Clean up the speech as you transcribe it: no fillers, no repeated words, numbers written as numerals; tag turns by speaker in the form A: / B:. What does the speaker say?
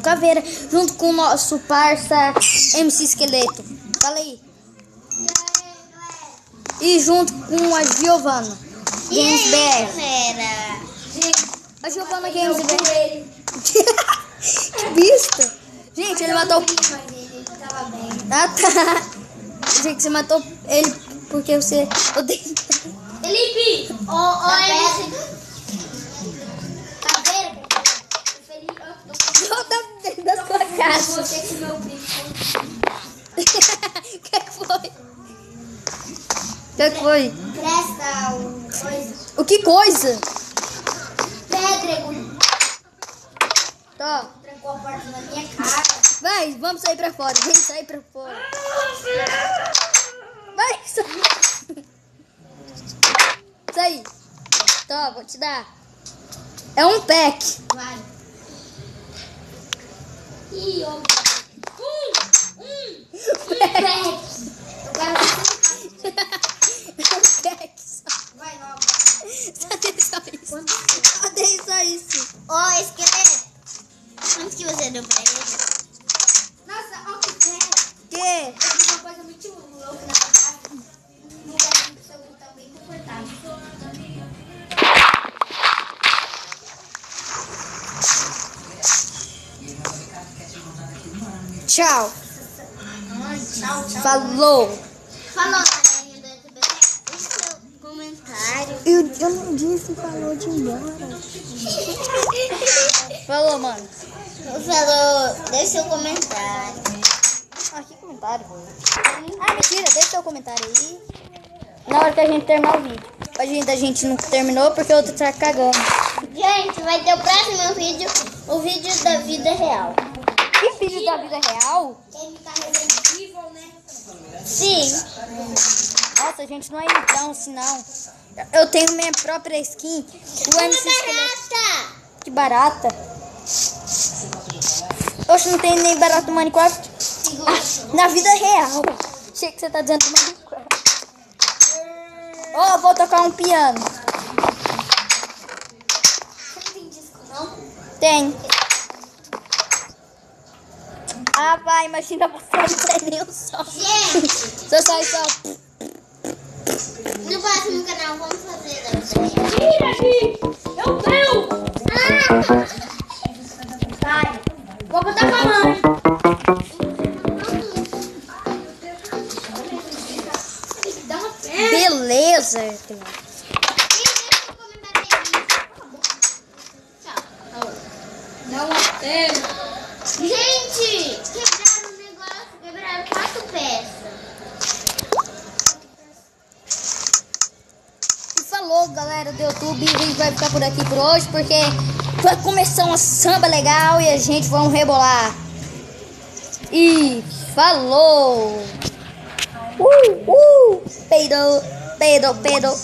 A: Caveira, junto com o nosso parça MC Esqueleto. Fala aí. E junto com a Giovana Games BR. A Giovana Games BR. Que besta. Gente, ele matou. Ah, tá. Gente, você matou ele porque você odeia.
B: Felipe!
A: Volta da sua casa.
B: Você que meu primo.
A: O que foi? O que foi?
B: Presta o coisa.
A: O que coisa?
B: Pedrego.
A: Tá.
B: Trancou a porta na minha cara.
A: Vai, vamos sair pra fora. Vem sair pra fora. Vai, sai. Sai. Tá, vou te dar. É um pack.
B: Vai. Ih, ó.
A: Pack.
B: Eu quero
A: É um pack só.
B: Vai logo.
A: Cadê só isso? Cadê só isso?
B: Ó, esqueleto. Quanto que você deu pra ele? Nossa, ó que pena.
A: Que?
B: Eu vi uma coisa muito louca na casa. Um lugar que seu tá bem confortável.
A: Tchau.
B: Tchau, tchau.
A: Falou.
B: Falou, galerinha do SBT. Deixa seu comentário.
A: Eu não disse, falou de ir embora. Falou, mano.
B: Falou, deixa seu comentário.
A: Ah, que comentário. Ah, mentira, deixa seu comentário aí. Na hora que a gente terminar o vídeo. A gente não terminou porque o outro tá cagando.
B: Gente, vai ter o próximo vídeo, o vídeo da vida real.
A: Que vídeo da vida real?
B: Ele tá Resident Evil, né? Sim.
A: Nossa, gente, não é então, senão. Eu tenho minha própria skin. O MC Esqueleto.
B: Barata!
A: Que barata. Oxe, não tem nem barato no Minecraft. Na vida real. Achei que você tá dizendo do Minecraft. Ó, vou tocar um piano.
B: Você não tem disco, não?
A: Tem. Ah, vai, imagina você não tem nem o som.
B: Gente,
A: Você só.
B: no próximo canal vamos fazer dança.
A: Tira aqui! Meu Deus!
B: Vai.
A: Vou botar pra mãe.
B: Dá uma
A: Beleza.
B: Não até. Gente, quebraram o negócio, quebraram 4 peças.
A: E falou, galera do YouTube. A gente vai ficar por aqui por hoje porque vai começar uma samba legal e a gente vai rebolar. E falou! Peidou, peidou, peidou.